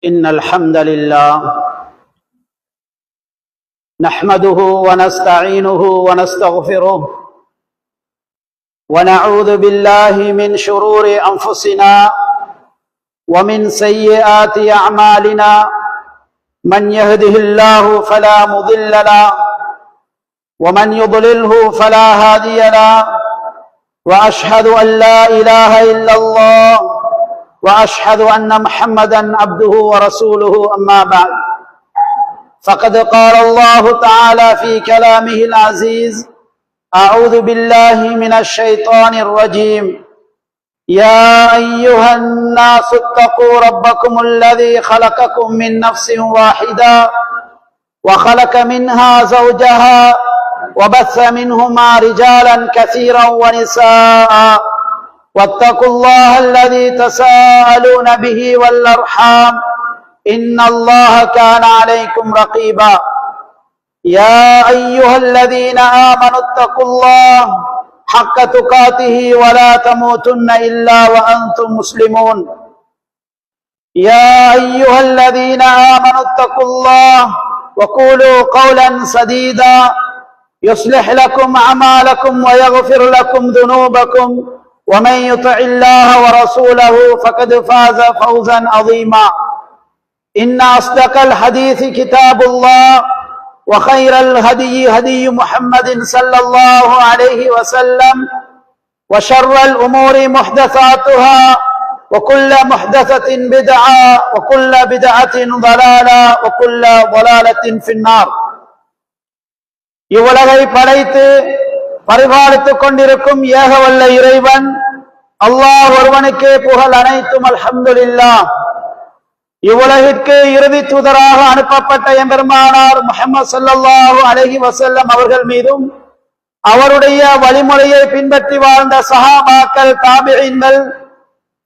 إن الحمد لله نحمده ونستعينه ونستغفره ونعوذ بالله من شرور أنفسنا ومن سيئات أعمالنا من يهده الله فلا مضل له ومن يضلله فلا هادي له وأشهد أن لا إله إلا الله وأشهد أن محمدا عبده ورسوله أما بعد فقد قال الله تعالى في كلامه العزيز أعوذ بالله من الشيطان الرجيم يا أيها الناس اتقوا ربكم الذي خلقكم من نفس واحدة وخلق منها زوجها وبث منهما رجالا كثيرا ونساء واتقوا الله الذي تساءلون به والأرحام إن الله كان عليكم رقيبا يا أيها الذين آمنوا اتقوا الله حق تقاته ولا تموتن إلا وأنتم مسلمون يا أيها الذين آمنوا اتقوا الله وقولوا قولا سديدا يصلح لكم أعمالكم ويغفر لكم ذنوبكم ومن يطع الله ورسوله فقد فاز فوزا عظيما إن أصدق الحديث كتاب الله وخير الهدي هدي محمد صلى الله عليه وسلم وشر الأمور محدثاتها وكل محدثة بدعة وكل بدعة ضلالة وكل ضلالة في النار இவ்வுலகை படைத்து பரிபாலித்துக் கொண்டிருக்கும் ஏகவல்ல இறைவன் அல்லாஹ் ஒருவனுக்கே புகழ் அனைத்தும் அல்ஹம்துலில்லாஹ். இவ்வுலகிற்கு இறுதி தூதராக அனுப்பப்பட்ட எம்பெருமானார் முஹம்மது ஸல்லல்லாஹு அலைஹி வஸல்லம் அவர்கள் மீதும் அவருடைய வழிமுறையை பின்பற்றி வாழ்ந்த சஹாபாக்கள், தாபிஈன்கள்,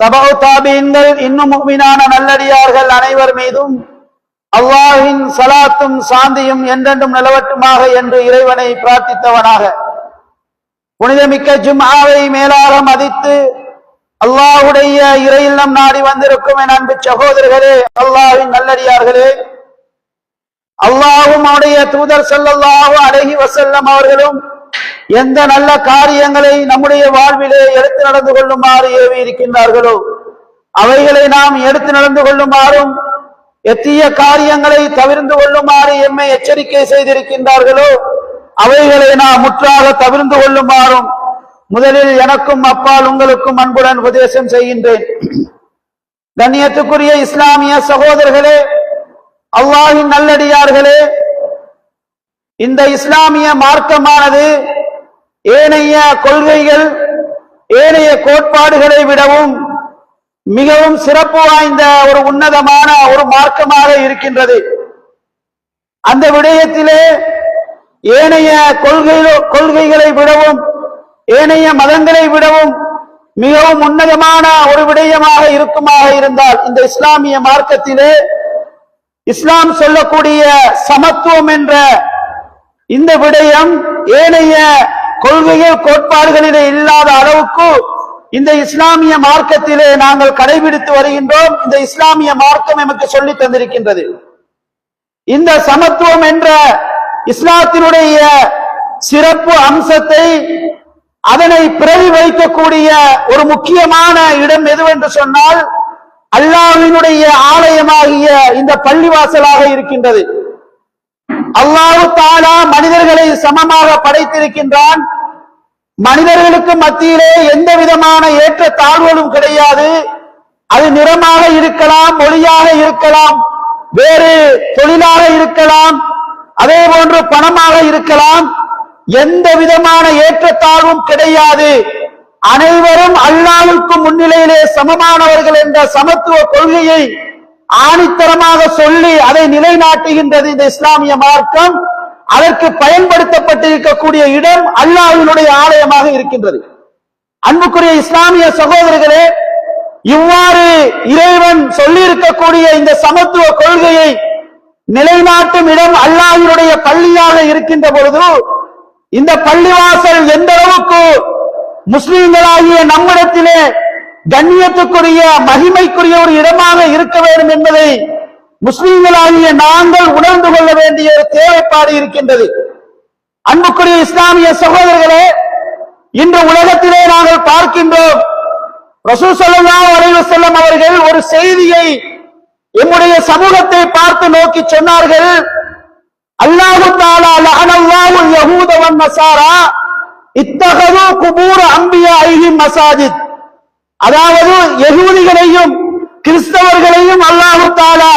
தபஉ தாபிஈன்கள், இன்னும் முஃமினான நல்லடியார்கள் அனைவர் மீதும் அல்லாஹ்வின் ஸலாத்தும் சாந்தியும் என்றென்றும் நிலவட்டுமாக என்று இறைவனை பிரார்த்தித்தவனாக புனிதமிக்க ஜும்ஆவை மேலாக மதித்து அல்லாஹ்வுடைய இறை இல்லம் நாடி வந்திருக்கும் என் அன்பு சகோதரர்களே, அல்லாஹ்வின் நல்லடியார்களே, அல்லாஹ்வும் அவருடைய தூதர் ஸல்லல்லாஹு அலைஹி வஸல்லம் அவர்களும் எந்த நல்ல காரியங்களை நம்முடைய வாழ்விலே எடுத்து நடந்து கொள்ளுமாறு ஏவி இருக்கின்றார்களோ அவைகளை நாம் எடுத்து நடந்து கொள்ளுமாறும், எத்தீய காரியங்களை தவிர்ந்து கொள்ளுமாறு எம்மை எச்சரிக்கை செய்திருக்கின்றார்களோ அவைகளை நாம் முற்றாக தவிர்ந்து கொள்ளுமாறும் முதலில் எனக்கும் அப்பால் உங்களுக்கும் அன்புடன் உபதேசம் செய்கின்றேன். கண்ணியத்துக்குரிய இஸ்லாமிய சகோதரர்களே, அல்லாஹ்வின் நல்லடியார்களே, இந்த இஸ்லாமிய மார்க்கமானது ஏனைய கொள்கைகள், ஏனைய கோட்பாடுகளை விடவும் மிகவும் சிறப்பு வாய்ந்த ஒரு உன்னதமான ஒரு மார்க்கமாக இருக்கின்றது. அந்த விடயத்திலே ஏனைய கொள்கைகளை விடவும், ஏனைய மதங்களை விடவும் மிகவும் உன்னதமான ஒரு விடயமாக இருக்குமாக இருந்தால் இந்த இஸ்லாமிய மார்க்கத்திலே இஸ்லாம் சொல்லக்கூடிய சமத்துவம் என்ற இந்த விடயம் ஏனைய கொள்கைகள் கோட்பாடுகளிலே இல்லாத அளவுக்கு இந்த இஸ்லாமிய மார்க்கத்திலே நாங்கள் கடைபிடித்து வருகின்றோம். இந்த இஸ்லாமிய மார்க்கம் நமக்கு சொல்லி தந்திருக்கின்றது. இந்த சமத்துவம் என்ற இஸ்லாத்தினுடைய சிறப்பு அம்சத்தை, அதனை பிரதிபலிக்கக்கூடிய ஒரு முக்கியமான இடம் எதுவென்று சொன்னால் அல்லாஹ்வினுடைய ஆலயமாகிய இந்த பள்ளிவாசலாக இருக்கின்றது. அல்லாஹ் தஆலா மனிதர்களை சமமாக படைத்திருக்கின்றான். மனிதர்களுக்கு மத்தியிலே எந்த விதமான ஏற்ற தாழ்வுகளும் கிடையாது. அது நிறமாக இருக்கலாம், மொழியாக இருக்கலாம், வேறு தொழிலாக இருக்கலாம், அதே போன்று பணமாக இருக்கலாம். எந்த விதமான ஏற்றத்தாழ்வும் கிடையாது. அனைவரும் அல்லாஹ்வுக்கு முன்னிலையிலே சமமானவர்கள் என்ற சமத்துவ கொள்கையை ஆணித்தரமாக சொல்லி அதை நிலைநாட்டுகின்றது இந்த இஸ்லாமிய மார்க்கம். அதற்கு பயன்படுத்தப்பட்டிருக்கக்கூடிய இடம் அல்லாஹ்வினுடைய ஆலயமாக இருக்கின்றது. அன்புக்குரிய இஸ்லாமிய சகோதரர்களே, இவ்வாறு இறைவன் சொல்லி இருக்கக்கூடிய இந்த சமத்துவ கொள்கையை நிலைநாட்டும் இடம் அல்லாஹ்வினுடைய பள்ளியாக இருக்கின்ற பொழுது இந்த பள்ளிவாசல் எந்த அளவுக்கு முஸ்லிம்களாகிய நம்மிடத்திலே கண்ணியத்துக்குரிய மகிமைக்குரிய ஒரு இடமாக இருக்க வேண்டும் என்பதை முஸ்லிம்களாகிய நாங்கள் உணர்ந்து கொள்ள வேண்டிய ஒரு தேவைப்பாடு இருக்கின்றது. அன்புக்குரிய இஸ்லாமிய சகோதரர்களே, இன்று உலகத்திலே நாங்கள் பார்க்கின்றோம், ரசூல் ஸல்லல்லாஹு அலைஹி வஸல்லம் அவர்கள் ஒரு செய்தியை எம்முடைய சமூகத்தை பார்த்து நோக்கி சொன்னார்கள். அல்லாஹு தஆலா லஅனல்லாஹுல் யஹூத வன் நஸாரா இத்தகது குபூர் அன்பியாஇஹிம் மசாஜித். அதாவது யஹூதிகளையும் கிறிஸ்தவர்களையும் அல்லாஹு தஆலா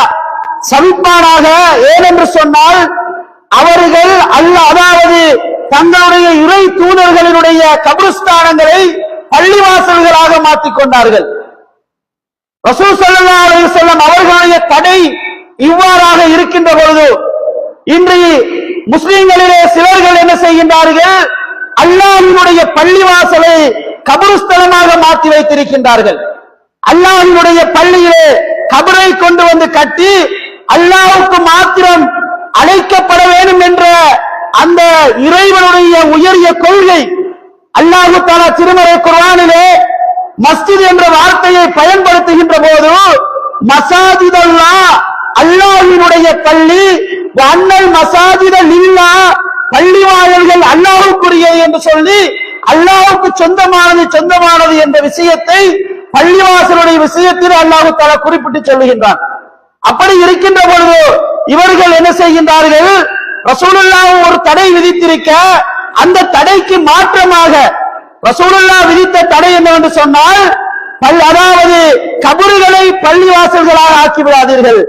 சபிப்பானாக. ஏனென்று சொன்னால் அவர்கள் அதாவது தங்களுடைய இறை தூதர்களினுடைய கபிரஸ்தானங்களை பள்ளிவாசல்களாக மாற்றிக் கொண்டார்கள். ரசூல் ஸல்லல்லாஹு அலைஹி வஸல்லம் அவர்களுடைய தடை இவ்வாறாக இருக்கின்ற பொழுது இன்று முஸ்லிம்களிலே சிலர்கள் என்ன செய்கின்றார்கள்? அல்லாஹ்வினுடைய பள்ளிவாசலை கபிரஸ்தலமாக மாற்றி வைத்திருக்கின்றார்கள். அல்லாஹ்வினுடைய பள்ளியிலே கபரை கொண்டு வந்து கட்டி அல்லாஹ்வுக்கு மாத்திரம் அழைக்கப்பட வேண்டும் என்ற அந்த இறைவனுடைய உயரிய கொள்கை. அல்லாஹ் தஆலா திருமறை குர்ஆனிலே மஸ்ஜித் என்ற வார்த்தையை பயன்படுத்துகின்ற போது மசாஜித் அல்லாஹ், அல்லாஹ்வினுடைய பள்ளி, அன்னல் மசாஜித லில்லாஹ், பள்ளி வாயில்கள் அல்லாஹ்வுக்குரியது என்று சொல்லி அல்லாஹ்வுக்கு சொந்தமானது என்ற விஷயத்தை பள்ளிவாசலுடைய விஷயத்தில் அல்லாஹ் தஆலா குறிப்பிட்டு சொல்லுகின்றான். அப்படி இருக்கின்ற பொழுது இவர்கள் என்ன செய்கின்றார்கள்? ரசூலுல்லாஹ் ஒரு தடை விதித்திருக்க அந்த தடைக்கு மாற்றமாக ரசூலுல்லாஹ் விதித்த தடை என்னவென்று சொன்னால், அதாவது கபறுகளை பள்ளிவாசல்களாக ஆக்கி விடாதீர்கள்.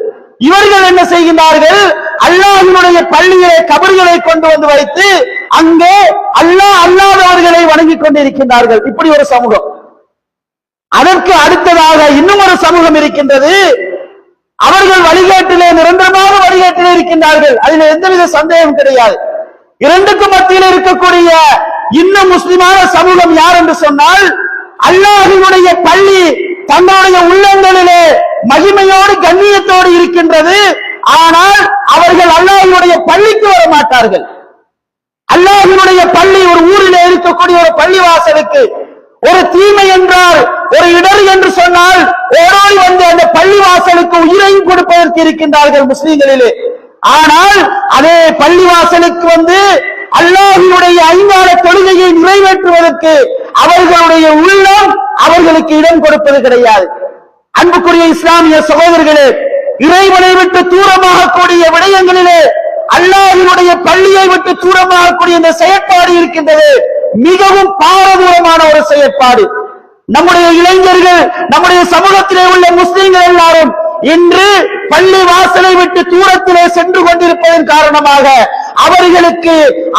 இவர்கள் என்ன செய்கின்றார்கள்? அல்லாஹ்வினுடைய பள்ளியிலே கபறுகளை கொண்டு வந்து வைத்து அங்கே அல்லாஹ் அல்லாதவர்களை வணங்கிக் கொண்டிருக்கின்றார்கள். இப்படி ஒரு சமூகம். அதற்கு அடுத்ததாக இன்னும் ஒரு சமூகம் இருக்கின்றது. அவர்கள் வழிகாட்டிலே நிரந்தரமாக வழிகாட்டிலே இருக்கின்றார்கள். அதில் எந்தவித சந்தேகம் கிடையாது. இரண்டுக்கும் மத்தியில் இருக்கக்கூடிய இன்னும் முஸ்லிமான சமூகம் யார் என்று சொன்னால், அல்லாஹ்வினுடைய பள்ளி தங்களுடைய உள்ளங்களிலே மகிமையோடு கண்ணியத்தோடு இருக்கின்றது. ஆனால் அவர்கள் அல்லாஹ்வினுடைய பள்ளிக்கு வர மாட்டார்கள். அல்லாஹ்வினுடைய பள்ளி ஒரு ஊரிலே இருக்கக்கூடிய ஒரு பள்ளிவாசலுக்கு ஒரு தீமை என்றால், ஒரு இடர் என்று சொன்னால் ஓடோடி வந்து அந்த பள்ளிவாசலுக்கு உயிரையும் கொடுப்பதற்கு இருக்கின்றார்கள் முஸ்லிம்களிலே. ஆனால் அதே பள்ளிவாசலுக்கு வந்து அல்லாஹ்வினுடைய ஐங்கால தொழுகையை நிறைவேற்றுவதற்கு அவர்களுடைய உள்ளம் அவர்களுக்கு இடம் கொடுப்பது கிடையாது. அன்புக்குரிய இஸ்லாமிய சகோதரர்களே, இறைவனை விட்டு தூரமாக கூடிய விடயங்களிலே அல்லாஹ்வினுடைய பள்ளியை விட்டு தூரமாக கூடிய இந்த செயற்பாடு இருக்கின்றது மிகவும் பாரதூரமான ஒரு செயற்பாடு. நம்முடைய இளைஞர்கள், நம்முடைய சமூகத்திலே உள்ள முஸ்லிம்கள் எல்லாரும் இன்று பள்ளி வாசலை விட்டு தூரத்திலே சென்று கொண்டிருப்பதன் காரணமாக அவர்களுக்கு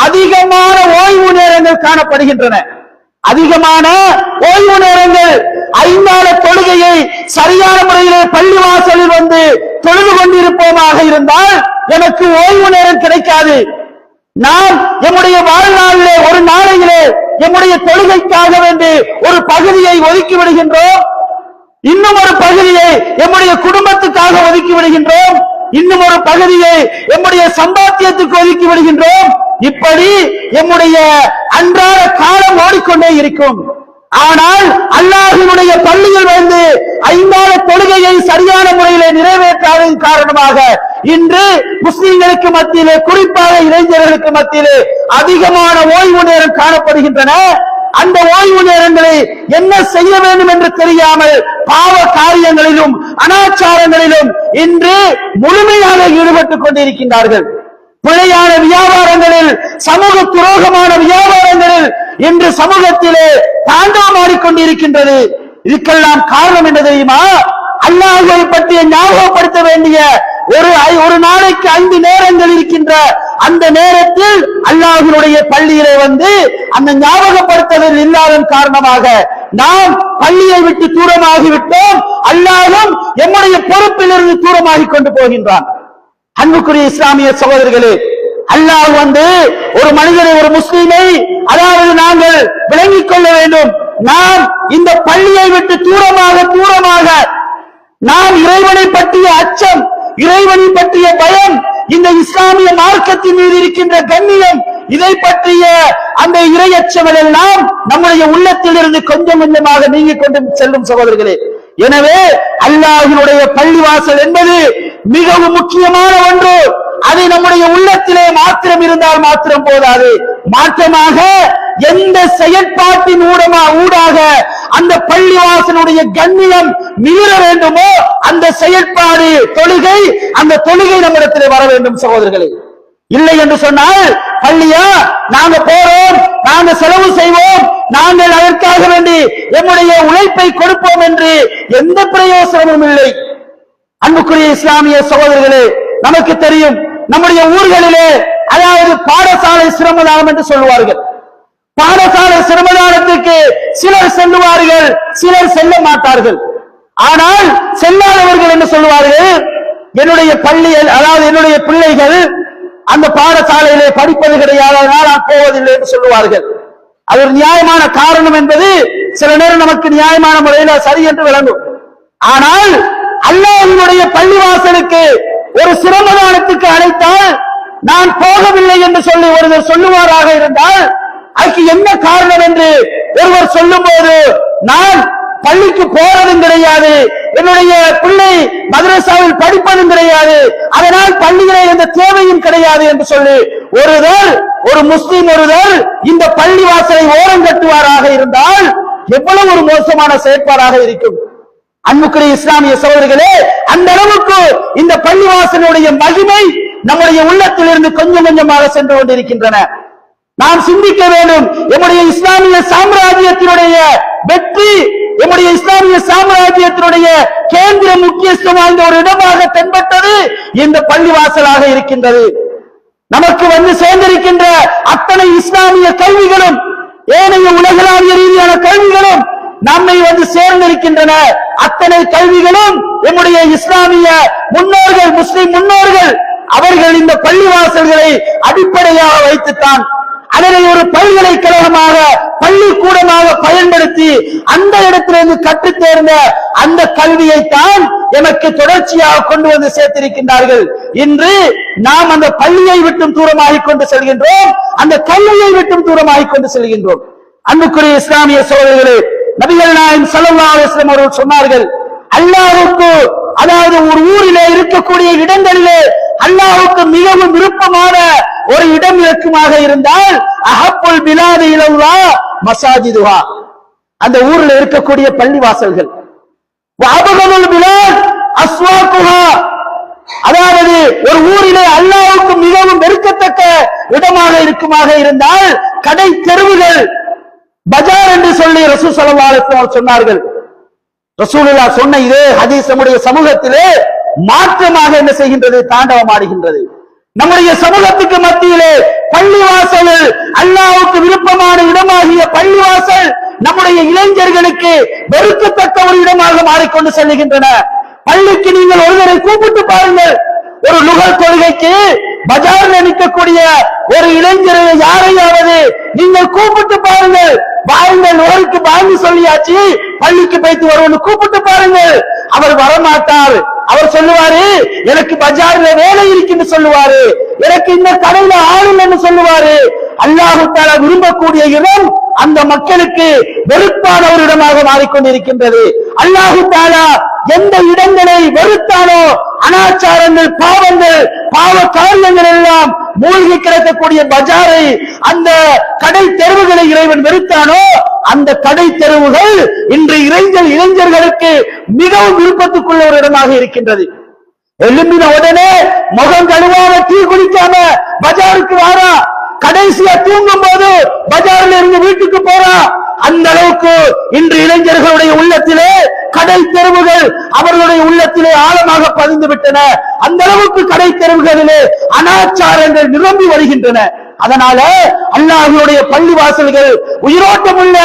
அதிகமான ஓய்வு நேரங்கள் காணப்படுகின்றன. அதிகமான ஓய்வு நேரங்கள். ஐந்தால தொழுகையை சரியான முறையிலே பள்ளி வாசலில் வந்து தொழுது கொண்டிருப்போமாக இருந்தால் எனக்கு ஓய்வு நேரம் கிடைக்காது. நாம் எம்முடைய வாழ்நாளிலே ஒரு நாளையிலே எம்முடைய தொழுகைக்காக வேண்டி ஒரு பகுதியை ஒதுக்கி விடுகின்றோம். இன்னும் ஒரு பகுதியை எம்முடைய குடும்பத்துக்காக ஒதுக்கி விடுகின்றோம். இன்னும் ஒரு பகுதியை எம்முடைய சம்பாத்தியத்துக்கு ஒதுக்கி விடுகின்றோம். இப்படி எம்முடைய அன்றாட காலம் ஓடிக்கொண்டே இருக்கும். ஆனால் அல்லாஹ்வினுடைய பள்ளியில் வந்து ஐந்தால தொழுகையை சரியான முறையிலே நிறைவேற்றாததன் காரணமாக இன்று முஸ்லிம்களுக்கு மத்தியிலே, குறிப்பாக இளைஞர்களுக்கு மத்தியிலே அதிகமான ஓய்வு நேரம் காணப்படுகின்றன. அந்த ஓய்வு நேரங்களை என்ன செய்ய வேண்டும் என்று தெரியாமல் பாவ காரியங்களிலும் அனாச்சாரங்களிலும் இன்று முழுமையாக ஈடுபட்டுக் கொண்டிருக்கின்றார்கள். பிழையான வியாபாரங்களில், சமூக துரோகமான வியாபாரங்களில் இன்று சமூகத்திலே தாண்டவமாடிக்கொண்டிருக்கின்றது. இதுக்கெல்லாம் காரணம் என்ன தெரியுமா? அல்லாஹ்வை பற்றி ஞாபகப்படுத்த வேண்டிய ஒரு நாளைக்கு 5 நேரங்கள் இருக்கின்ற அந்த நேரத்தில் அல்லாஹ்வினுடைய பள்ளியிலே வந்து அந்த ஞாபகப்படுத்துதல் இல்லாததன் காரணமாக நாம் பள்ளியை விட்டு தூரமாகிவிட்டோம். அல்லாஹ்வும் எம்முடைய பொறுப்பிலிருந்து தூரமாகி கொண்டு போகின்றான். அன்புக்குரிய இஸ்லாமிய சகோதரர்களே, அல்லாஹ் வந்து ஒரு மனிதனை, ஒரு முஸ்லிமை, அதாவது நாங்கள் விளங்கிக் கொள்ள வேண்டும். நாம் இந்த பள்ளியை விட்டு தூரமாக நாம் இறைவனை பற்றிய அச்சம், இறைவனை பற்றிய பயம், இந்த இஸ்லாமிய மார்க்கத்தின் மீது இருக்கின்ற கண்ணியம், இதை பற்றிய அந்த இறையச்சங்கள் எல்லாம் நம்முடைய உள்ளத்தில் இருந்து கொஞ்சம் கொஞ்சமாக நீங்கிக் கொண்டு செல்லும் சகோதரர்களே. எனவே அல்லாஹ்வினுடைய பள்ளிவாசல் என்பது மிகவும் முக்கியமான ஒன்று. அதை நம்முடைய உள்ளத்திலே மாத்திரம் இருந்தால் மாத்திரம் போதாது. மாற்றமாக எந்த செயற்பாட்டின் ஊடாக அந்த பள்ளிவாசனுடைய கண்ணியம் மீற வேண்டுமோ அந்த செயற்பாடு தொழுகை, அந்த தொழுகை நம்மிடத்திலே வர வேண்டும் சகோதரர்களே. இல்லை என்று சொன்னால் பள்ளியா நாங்க போறோம், நாங்க செலவு செய்வோம், நாங்கள் அதற்காக வேண்டி நம்முடைய உழைப்பை கொடுப்போம் என்று எந்த பிரயோசனமும் இல்லை. அன்புக்குரிய இஸ்லாமிய சகோதரர்களே, நமக்கு தெரியும் நம்முடைய ஊர்களிலே அதாவது பாடசாலை சிரமதானம் என்று சொல்லுவார்கள். பாடசாலை சிரமதானத்துக்கு சிலர் செல்லுவார்கள், சிலர் செல்ல மாட்டார்கள். ஆனால் செல்லாதவர்கள் என்ன சொல்லுவார்கள், என்னுடைய பள்ளியில் அதாவது என்னுடைய பிள்ளைகள் அந்த பாடசாலையிலே படிப்பது கிடையாது, அதனால் நான் போவதில்லை என்று சொல்லுவார்கள். அது ஒரு நியாயமான காரணம் என்பது சில நேரம் நமக்கு நியாயமான முறையில் சரி என்று விளங்கும். ஆனால் அல்லாஹ்வுடைய பள்ளிவாசலுக்கு ஒரு சிரமதானத்துக்கு அழைத்தால் நான் போகவில்லை என்று சொல்லி ஒருவர் சொல்லுவாராக இருந்தால் அதுக்கு என்ன காரணம் என்று ஒருவர் சொல்லும் போது, நான் பள்ளிக்கு போறதும் கிடையாது, என்னுடைய பிள்ளை மதரசாவில் படிப்பதும் கிடையாது, அதனால் பள்ளியிலே எந்த தேவையும் கிடையாது என்று சொல்லி ஒரு முஸ்லிம் ஒருவர் இந்த பள்ளி வாசலை ஓரம் கட்டுவாராக இருந்தால் எவ்வளவு ஒரு மோசமான செயற்பாடாக இருக்கும். அன்புக்குரிய இஸ்லாமிய சகோதரர்களே, அந்த அளவுக்கு இந்த பள்ளிவாசலுடைய மகிமை நம்முடைய உள்ளத்திலிருந்து கொஞ்சம் கொஞ்சமாக சென்று கொண்டிருக்கின்றன. நாம் சிந்திக்க வேண்டும். நம்முடைய இஸ்லாமிய சாம்ராஜ்யத்தினுடைய வெற்றி, நம்முடைய இஸ்லாமிய சாம்ராஜ்யத்தினுடைய கேந்திர முக்கியத்துவம் வாய்ந்த ஒரு இடமாக தென்பட்டது இந்த பள்ளிவாசலாக இருக்கின்றது. நமக்கு வந்து சேர்ந்திருக்கின்ற அத்தனை இஸ்லாமிய கல்விகளும் ஏனைய உலகளாவிய ரீதியான கல்விகளும் நம்மை வந்து சேர்ந்திருக்கின்றன. அத்தனை கல்விகளும் நம்முடைய இஸ்லாமிய முன்னோர்கள், முஸ்லிம் முன்னோர்கள் அவர்கள் இந்த பள்ளிவாசல்களை அடிப்படையாக வைத்துத்தான் அதனை ஒரு பல்கலைக்கழகமாக பள்ளிக்கூடமாக பயன்படுத்தி அந்த இடத்திலிருந்து கற்றுத் தேர்ந்த அந்த கல்வியைத்தான் எமக்கு தொடர்ச்சியாக கொண்டு வந்து சேர்த்திருக்கின்றார்கள். இன்று நாம் அந்த பள்ளியை விட்டும் தூரமாகிக் கொண்டு செல்கின்றோம், அந்த கல்வியை விட்டும் தூரமாகிக் கொண்டு செல்கின்றோம். அன்புக்குரிய இஸ்லாமிய சகோதரர்களே, நபிகள் நாயகம் ஸல்லல்லாஹு அலைஹி வஸல்லம் அவர்கள் சொன்னார்கள், அல்லாஹ்வுக்கு அதாவது ஒரு ஊரிலே இருக்கக்கூடிய இடங்களிலே அல்லாஹ்வுக்கு மிகவும் விருப்பமான ஒரு இடம் இருக்குமாக இருந்தால் அஹப்புல் பிலாதி இலல்லாஹ் மசாஜிதுஹா, அந்த ஊரில் இருக்கக்கூடிய பள்ளிவாசல்கள், வஅபகதுல் பிலாத் அஸ்வாகுஹா, அதாவது ஒரு ஊரிலே அல்லாஹ்வுக்கு மிகவும் வெறுக்கத்தக்க இடமாக இருக்குமாக இருந்தால் கடை தெருவுகள், பஜார் என்று சொல்லி ரசூல் ஸல்லல்லாஹு அலைஹி வஸல்லம் சொன்னார்கள். ரசூலுல்லாஹ் சொன்ன இதே ஹதீஸ் நம்முடைய சமூகத்திலே மாற்றமாக என்ன செய்கின்றது, தாண்டவமாடுகின்றது. நம்முடைய சமூகத்துக்கு மத்தியிலே பள்ளிவாசல், அல்லாஹ்வுக்கு விருப்பமான இடமாகிய பள்ளிவாசல் நம்முடைய இளைஞர்களுக்கு வெறுக்கத்தக்க ஒரு இடமாக மாறிக்கொண்டு செல்கின்றன. பள்ளிக்கு நீங்கள் ஒருவரை கூப்பிட்டு பாருங்கள், ஒரு லுகர் தொழுகைக்கு பஜாரில் நிற்கக்கூடிய ஒரு இளைஞரை யாரையாவது நீங்கள் கூப்பிட்டு பாருங்கள், பாருங்கள் நோய்க்கு பாங்கி சொல்லியாச்சு பள்ளிக்கு போய்த்து வருவன்னு கூப்பிட்டு பாருங்கள், அவர் வரமாட்டார். அவர் சொல்லுவாரு, எனக்கு பஜார்ல வேலை இருக்குன்னு சொல்லுவாரு, எனக்கு இந்த கடையில ஆளுன்னு சொல்லுவாரு. அல்லாஹ் தஆலா விரும்பக்கூடிய இடம் அந்த மக்களுக்கு வெறுப்பான ஒரு இடமாக மாறிக்கொண்டிருக்கின்றது. அல்லாஹ் தஆலா எந்த இடங்களை வெறுத்தானோ, அனாச்சாரங்கள், பாவங்கள், பாவ காரியங்கள் எல்லாம் மூழ்கி கிடக்கக்கூடிய பஜாரை, அந்த கடை தெருவுகளை இறைவன் வெறுத்தானோ அந்த கடை தெருவுகள் இன்று இளைஞர்களுக்கு மிகவும் விருப்பத்துக்குள்ள ஒரு இடமாக இருக்கின்றது. எழும்பின உடனே முகம் கழுவாம டீ குடிக்காம பஜாருக்கு வாரா, கடைசியா தூங்கும் போது பஜாரில் இருந்து வீட்டுக்கு போறா. அந்த அளவுக்கு இன்று இளைஞர்களுடைய உள்ளத்திலே கடை தெருவுகள் அவர்களுடைய உள்ளத்திலே ஆழமாக பதிந்து விட்டன. அந்த அளவுக்கு கடை தெருவுகளிலே அனாச்சாரங்கள் நிரம்பி வருகின்றன. அதனால அல்லாஹ்வுடைய பள்ளி வாசல்கள் உயிரோட்டமுள்ள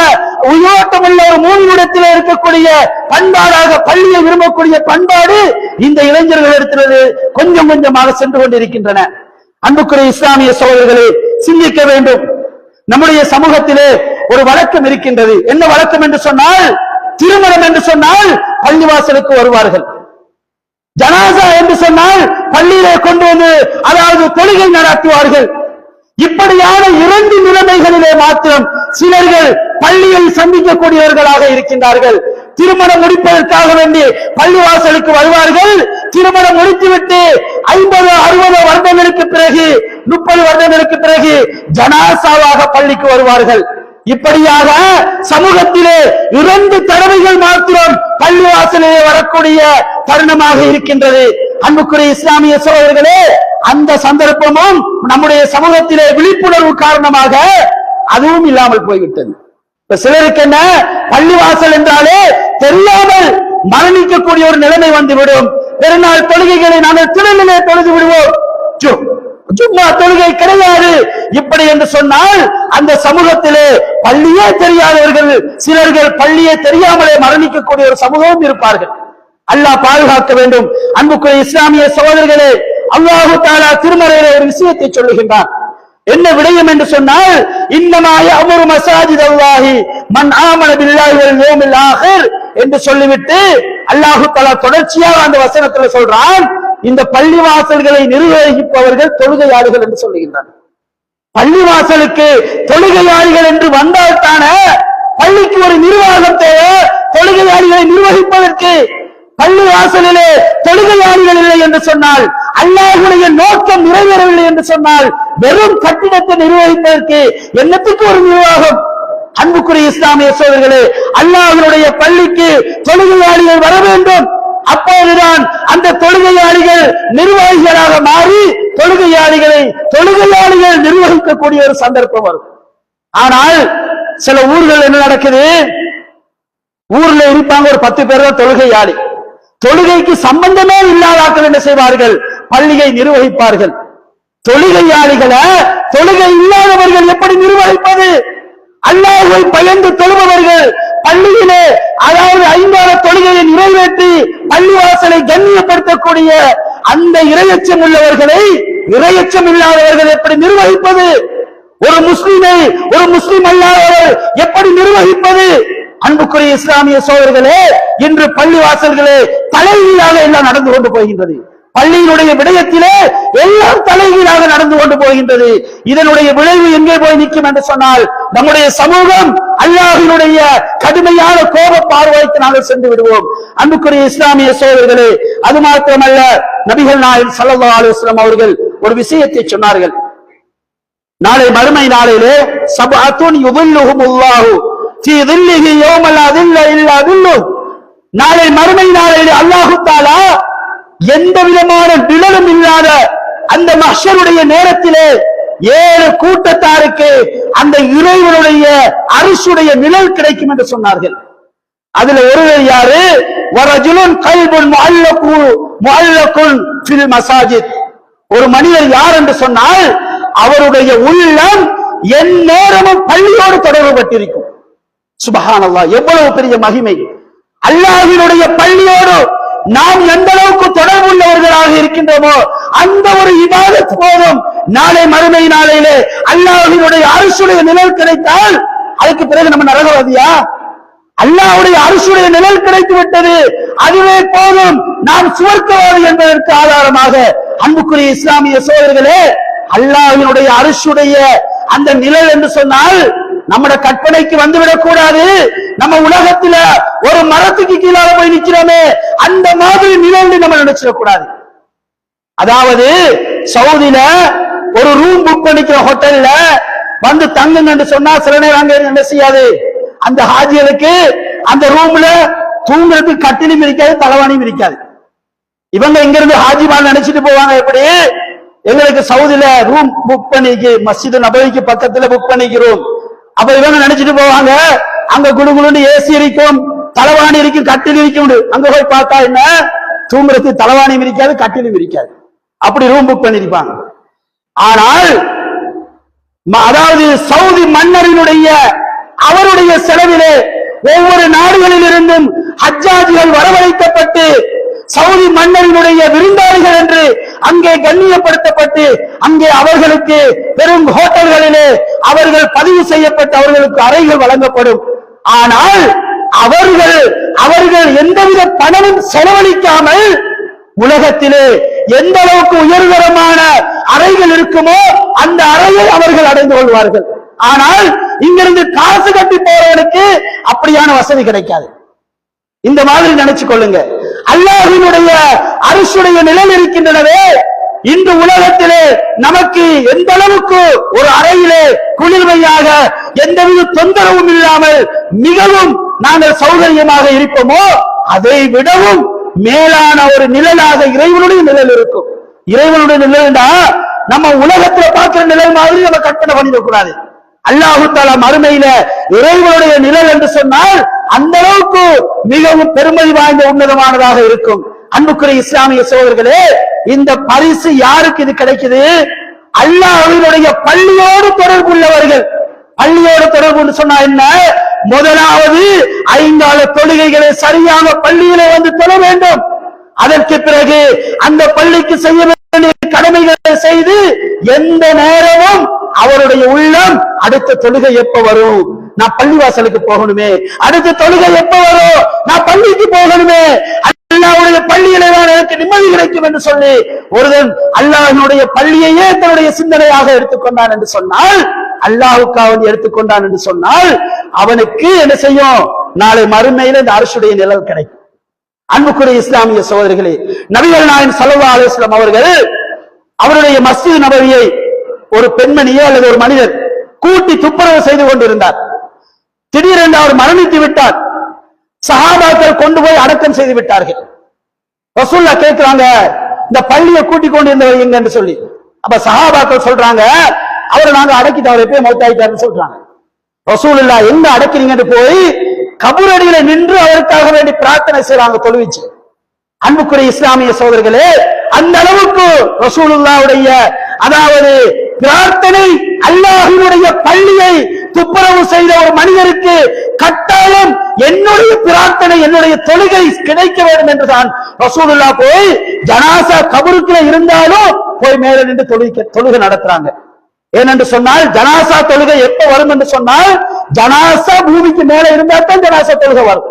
ஒரு மூவிடத்தில் இருக்கக்கூடிய பண்பாடாக பள்ளியை விரும்பக்கூடிய பண்பாடு இந்த இளைஞர்களிடத்திலிருந்து கொஞ்சம் கொஞ்சமாக சென்று கொண்டிருக்கின்றன. அன்புக்குரிய இஸ்லாமிய சகோதரர்களே, சிந்திக்க வேண்டும். நம்முடைய சமூகத்திலே ஒரு வழக்கம் இருக்கின்றது. என்ன வழக்கம் என்று சொன்னால், திருமணம் என்று சொன்னால் பள்ளிவாசலுக்கு வருவார்கள், ஜனாசா என்று சொன்னால் பள்ளியிலே கொண்டு வந்து அதாவது தொழுகை நடத்துவார்கள். இப்படியான இரண்டு நிலைமைகளிலே மாத்திரம் சிலர்கள் பள்ளியில் சந்திக்கக்கூடியவர்களாக இருக்கின்றார்கள். திருமணம் முடிப்பதற்காக வேண்டி பள்ளிவாசலுக்கு வருவார்கள், திருமணம் முடித்துவிட்டு 50-60 வருடங்களுக்கு பிறகு 30 வருடங்களுக்கு பிறகு ஜனாசாவாக பள்ளிக்கு வருவார்கள். இப்படியாக சமூகத்திலே 2 தடவைகள் மாத்திரம் பள்ளிவாசலிலே வரக்கூடிய தருணமாக இருக்கின்றது. அன்புக்குரிய இஸ்லாமிய சகோதரர்களே, அந்த சந்தர்ப்பமும் நம்முடைய சமூகத்திலே விழிப்புணர்வு காரணமாக அதுவும் இல்லாமல் போய்விட்டது. இப்ப சிலருக்கு என்ன, பள்ளிவாசல் என்றாலே தெரியாமல் மரணிக்கக்கூடிய ஒரு நிலைமை வந்துவிடும். பெருநாள் தொழுகைகளை நாங்கள் திடலிலே தொழுது விடுவோம், சும்மா தொழுகை கிடையாது இப்படி என்று சொன்னால் அந்த சமூகத்திலே பள்ளியே தெரியாதவர்கள் சிலர்கள் பள்ளியே தெரியாமலே மரணிக்கக்கூடிய ஒரு சமூகமும் இருப்பார்கள். அல்லாஹ் பாதுகாக்க வேண்டும். அன்புக்குரிய இஸ்லாமிய சகோதரர்களே, அல்லாஹு தஆலா திருமறையிலே ஒரு விஷயத்தை சொல்லுகின்றான். என்ன விடயம் என்று சொன்னால், இன்னமா யஅமுரு மஸாஜிதல்லாஹி மன் ஆமன பில்லாஹி வல் யௌமில் ஆகிர் என்று சொல்லிவிட்டு அல்லாஹு தஆலா தொடர்ச்சியாக அந்த வசனத்தில் சொல்றான், இந்த பள்ளிவாசல்களை நிர்வகிப்பவர்கள் தொழுகையாளிகள் என்று சொல்லுகின்றான். பள்ளிவாசலுக்கு தொழுகையாளிகள் என்று வந்தால்தானே பள்ளிக்கு ஒரு நிர்வாகம் தேவை. தொழுகையாளிகளை நிர்வகிப்பதற்கு பள்ளிவாசலிலே தொழுகையாளிகள் இல்லை என்று சொன்னால், அல்லாஹ்வுடைய நோக்கம் நிறைவேறவில்லை என்று சொன்னால், வெறும் கட்டிடத்தை நிர்வகிப்பதற்கு என்னத்துக்கு ஒரு நிர்வாகம்? அன்புக்குரிய இஸ்லாமிய சகோதரர்களே, அல்லாஹ்வுடைய பள்ளிக்கு தொழுகையாளிகள் வர வேண்டும். அப்போதுதான் அந்த தொழுகையாளிகள் நிர்வாகிகளாக மாறி தொழுகையாளிகள் நிர்வகிக்கக்கூடிய ஒரு சந்தர்ப்பம் வரும். ஆனால் சில ஊர்கள் என்ன நடக்குது, ஊர்ல இருப்பாங்க ஒரு 10 பேர் தான் தொழுகையாளி. தொழுகைக்கு சம்பந்தமே இல்லாதாக்கள் என்ன செய்வார்கள், பள்ளியை நிர்வகிப்பார்கள். தொழுகையாளிகளை தொழுகை இல்லாதவர்கள் எப்படி நிர்வகிப்பது? அல்லாஹ்வை பயந்து தொழுபவர்கள் பள்ளியிலே, அதாவது 5 தொழுகையை நிறைவேற்றி பள்ளிவாசலை கண்ணியப்படுத்தக்கூடிய அந்த இரையச்சம் உள்ளவர்களை இரையச்சம் இல்லாதவர்கள் எப்படி நிர்வகிப்பது? ஒரு முஸ்லிம் அல்லாதவர் எப்படி நிர்வகிப்பது? அன்புக்குரிய இஸ்லாமிய சகோதரர்களே, இன்று பள்ளிவாசல்களே தலைகீழாக எல்லாம் நடந்து கொண்டு போகின்றது. பள்ளியினுடைய விடயத்திலே எல்லாம் தலைகீழாக நடந்து கொண்டு போகின்றது. இதனுடைய விளைவு எங்கே போய் நிற்கும் என்று சொன்னால், நம்முடைய சமூகம் அல்லாஹ்வினுடைய கடுமையான கோப பார்வைக்கு நாங்கள் சென்று விடுவோம். அன்புக்குரிய இஸ்லாமிய சகோதரர்களே, அது மாத்திரமல்ல, நபிகள் நாயகம் ஸல்லல்லாஹு அலைஹி வஸல்லம் அவர்கள் ஒரு விஷயத்தை சொன்னார்கள். நாளை மறுமை நாளிலே சபஅத்துன் யுதில்லுஹுமுல்லாஹு ஃபீ தில்லிஹி யௌமல் லா தில்ல இல்லா தில்லுஹு, நாளை மறுமை நாளிலே அல்லாஹ் தஆலா எந்த விதமான நிழலும் இல்லாத அந்த மஹ்ஷருடைய நேரத்திலே 7 கூட்டத்தாருக்கு அந்த இறைவனுடைய அரிசுடைய நிழல் கிடைக்கும் என்று சொன்னார்கள். அதுல ஒருவர் யாரு? வரஜுலுன் கல்புன் முஅல்லகுன் ஃபில் மசாஜித், ஒரு மனிதர் யார் என்று சொன்னால், அவருடைய உள்ளம் எந்நேரமும் பள்ளியோடு தொடர்பு பட்டிருக்கும். சுப்ஹானல்லாஹ், எவ்வளவு பெரிய மகிமை! அல்லாஹ்வினுடைய பள்ளியோடு நாம் எந்த அளவுக்கு தொடர்பு உள்ளவர்களாக இருக்கின்றோமோ அந்த ஒரு இபாதத் போதும். நாளை மறுமை நாளையிலே அல்லாஹ்வினுடைய அரிசுடைய நிழல் கிடைத்தால் அதுக்கு பிறகு நம்ம நரகவாதியா? அல்லாஹ்வுடைய அரிசுடைய நிழல் கிடைத்து விட்டது, அதுவே போதும் நாம் சுவர்க்கவாதி என்பதற்கு ஆதாரமாக. அன்புக்குரிய இஸ்லாமிய சகோதரர்களே, அல்லாஹ்வினுடைய அரிசுடைய அந்த நிழல் என்று சொன்னால் நம்முடைய கற்பனைக்கு வந்துவிடக் கூடாது. நம்ம உலகத்துல ஒரு மரத்துக்கு கீழாக போய் நிக்கிறோமே அந்த மாதிரி நிழல் நம்ம நினைச்சிடக்கூடாது. அதாவது சவுதியில ஒரு ரூம் புக் பண்ணிக்கிற ஹோட்டல்ல வந்து தங்குங்கன்னு சொன்னா சில நேரம் அங்க என்ன செய்யாது, அந்த ஹாஜிகளுக்கு அந்த ரூம்ல தூங்குறதுக்கு கட்டிலும் இருக்காது, தலைவாணியும் இருக்காது. இவங்க இங்க இருந்து ஹாஜிமால் நினைச்சிட்டு போவாங்க, எப்படி எங்களுக்கு சவுதியில ரூம் புக் பண்ணிக்கு மஸ்ஜித் நபவிக்கு பக்கத்துல புக் பண்ணிக்கிறோம். அப்ப இவங்க நினைச்சிட்டு போவாங்க, அங்க குடுகுடுன்னு ஏசி இருக்கும், தலைவாணி இருக்கும், கட்டிலும் இருக்கும். அங்க போய் பார்த்தா என்ன, தூங்குறதுக்கு தலைவாணியும் இருக்காது, கட்டிலும் இருக்காது. அப்படி ரூம் புக் பண்ணிருப்பாங்க. ஆனால் அதாவது சவுதி மன்னரினுடைய அவருடைய செலவிலே ஒவ்வொரு நாடுகளில் இருந்தும் ஹஜ்ஜாஜிகள் வரவழைக்கப்பட்டு சவுதி மன்னரினுடைய விருந்தாளிகள் என்று அங்கே கண்ணியப்படுத்தப்பட்டு அங்கே அவர்களுக்கு பெரும் ஹோட்டல்களிலே அவர்கள் பதிவு செய்யப்பட்டு அவர்களுக்கு அறைகள் வழங்கப்படும். ஆனால் அவர்கள் எந்தவித பணமும் செலவழிக்காமல் உலகத்திலே எந்த அளவுக்கு உயர்தரமான அறைகள் இருக்குமோ அந்த அறையை அவர்கள் அடைந்து கொள்வார்கள். ஆனால் இங்கிருந்து காசு கட்டி போறவனுக்கு அப்படியான வசதி கிடைக்காது. இந்த மாதிரி நினைச்சு கொள்ளுங்க. அல்லாஹ்வினுடைய அரிசுடைய நிழல் இருக்கின்றனவே, இன்று உலகத்திலே நமக்கு எந்த அளவுக்கு ஒரு அறையிலே குளிர்மையாக எந்தவித தொந்தரவும் இல்லாமல் மிகவும் நாங்கள் சௌகரியமாக இருப்போமோ, அதை விடவும் மேலான ஒரு நிழலாக இறைவனுடைய நிழல் இருக்கும். இறைவனுடைய நிழல்னா நம்ம உலகத்துல பார்க்கிற நிழல் மாதிரி நம்ம கற்பனை பண்ணிட கூடாது. அல்லாஹு தஆலா மறுமையில இறைவனுடைய நிழல் என்று சொன்னால் அந்த அளவுக்கு மிகவும் பெருமதி வாய்ந்த உன்னதமானதாக இருக்கும். அன்புக்குரிய இஸ்லாமிய சகோதரர்களே, இந்த பரிசு யாருக்கு இது கிடைக்குது? அல்லாஹ்வினுடைய பள்ளியோடு தொடர்பு உள்ளவர்கள். பள்ளியோடு தொடர்பு சொன்னா என்ன? முதலாவது 5 கால தொழுகைகளை சரியாக பள்ளியிலே வந்து தொழ வேண்டும். அதற்கு பிறகு அந்த பள்ளிக்கு செய்ய வேண்டிய கடமைகளை செய்து எந்த நேரமும் அவருடைய உள்ளம் அடுத்த தொழுகை எப்ப வரும், நான் பள்ளிவாசலுக்கு போகணுமே, அடுத்த தொழுகை எப்ப வரும், நான் பள்ளிக்கு போகணுமே, அல்லாஹ்வுடைய பள்ளியிலே தான் எனக்கு நிம்மதி கிடைக்கும் என்று சொல்லி ஒருவன் அல்லாஹ்வினுடைய பள்ளியையே தன்னுடைய சிந்தனையாக எடுத்துக்கொண்டான் என்று சொன்னால், அல்லாஹ்வுக்காக எடுத்துக்கொண்டான் என்று சொன்னால் அவனுக்கு என்ன செய்யும்? நாளை மறுமையில இந்த அர்ஷுடைய நிழல் கிடைக்கும். அன்புக்குரிய இஸ்லாமிய சகோதரர்களே, நபிகள் நாயகம் ஸல்லல்லாஹு அலைஹி வஸல்லம் அவர்கள் அவருடைய மஸ்ஜித் நபவியை ஒரு பெண்மணியோ அல்லது ஒரு மனிதர் கூட்டி துப்புரவு செய்து கொண்டிருந்தார். திடீரென்று அவர் மரணித்து விட்டார். சஹாபாக்கள் கொண்டு போய் அடக்கம் செய்து விட்டார்கள். ரசூலுல்லாஹ் கேட்கிறாங்க, இந்த பள்ளியை கூட்டி கொண்டு இருந்தவர் எங்க என்று சொல்லி. அப்ப சஹாபாக்கள் சொல்றாங்க, அவரை நாங்க அடக்கிட்டு அவர் எப்பயும் மௌத்தாயிட்டாருன்னு சொல்றாங்க. ரசூலுல்லாஹ் எங்க அடக்கிறீங்கன்னு போய் கபூரடியில நின்று அவருக்காக வேண்டி பிரார்த்தனை செய்யறாங்க தொழுவிச்சு. அன்புக்குரிய இஸ்லாமிய சகோதரர்களே, அந்த அளவுக்கு ரசூலுல்லாஹ்வுடைய அதாவது பிரார்த்தனை அல்லாஹ்வினுடைய பள்ளியை துப்புரவு செய்த ஒரு மனிதருக்கு கட்டாயம் என்னுடைய பிரார்த்தனை என்னுடைய தொழுகை கிடைக்க வேண்டும் என்றுதான் ரசூலுல்லாஹ் போய் ஜனாசா கபருக்குள்ள இருந்தாலும் போய் மேல நின்று தொழுகை நடத்துறாங்க. ஏனென்று சொன்னால் ஜனாசா தொழுகை எப்ப வரும் என்று சொன்னால், ஜனாசா பூமிக்கு மேல இருந்தால் தான் ஜனாசா தொழுகை வரும்.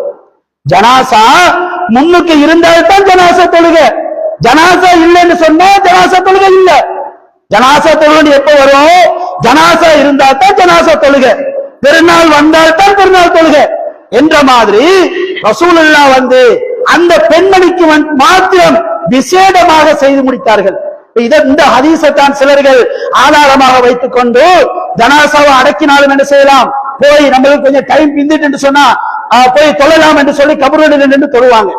ஜனாசா முன்னுக்கு இருந்தால் தான் ஜனாசா தொழுகை. ஜனாசா இல்லைன்னு சொன்னா ஜனாசா தொழுகை இல்ல. ஜனாசா தொழுகை எப்ப வரும்? ஜனாசா இருந்தா தான் ஜனாசா தொழுகை, பெருநாள் வந்தால் தான் பெருநாள் தொழுகை என்ற மாதிரி ரசூலுல்லாஹ் வந்து அந்த பெண்மணிக்கு மாத்திரம் விசேடமாக செய்து முடித்தார்கள். இந்த ஹதீஸத்தான் சிலர்கள் ஆதாரமாக வைத்துக் கொண்டு ஜனாசாவை அடக்கினாலும் என்ன செய்யலாம், போய் நம்மளுக்கு கொஞ்சம் டைம் பிந்திட்டு என்று சொன்னா போய் தொழலாம் என்று சொல்லி கபருடன் நின்று தொழுவாங்க.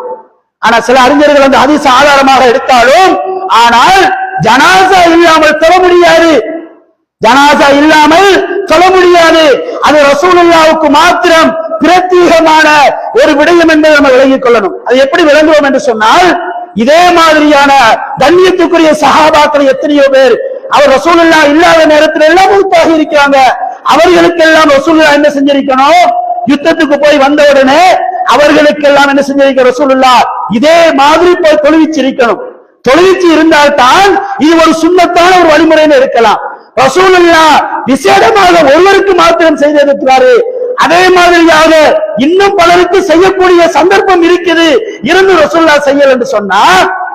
ஆனா சில அறிஞர்கள் அந்த ஹதீஸ் ஆதாரமாக எடுத்தாலும், ஆனால் ஜனாசா இல்லாமல் தொழ முடியாது. ஜனாசா இல்லாமல் தொழ முடியாது. அது ரசூலுல்லாஹ்வுக்கு மாத்திரம் பிரத்யேகமான ஒரு விடயம் என்பதை நம்ம விளங்கிக் கொள்ளணும். அது எப்படி விளங்குவோம் என்று சொன்னால், இதே மாதிரியான கண்ணியத்துக்குரிய சஹாபாக்கள் எத்தனையோ பேர் அவர் ரசூலுல்லாஹ் இல்லாத நேரத்தில் எல்லாம் மூத்தாகி இருக்கிறாங்க. அவர்களுக்கெல்லாம் ரசூலுல்லாஹ் என்ன செஞ்சிருக்கணும்? யுத்தத்துக்கு போய் வந்த உடனே அவர்களுக்கெல்லாம் என்ன செஞ்சிருக்க ரசூலுல்லாஹ் இதே மாதிரி போய் தொழுவிச்சிருக்கணும். தொழுவிச்சு இருந்தால்தான் இது ஒரு சுன்னத்தான ஒரு வழிமுறைன்னு இருக்கலாம். ரசூலுல்லாஹ் விசேடமாக ஒருவருக்கு மாத்திரம் செய்திருக்கிறாரு. அதே மாதிரியாக இன்னும் பலருக்கு செய்யக்கூடிய சந்தர்ப்பம் இருக்குது, இருந்து ரசூலுல்லாஹ் செய்யல என்று சொன்னா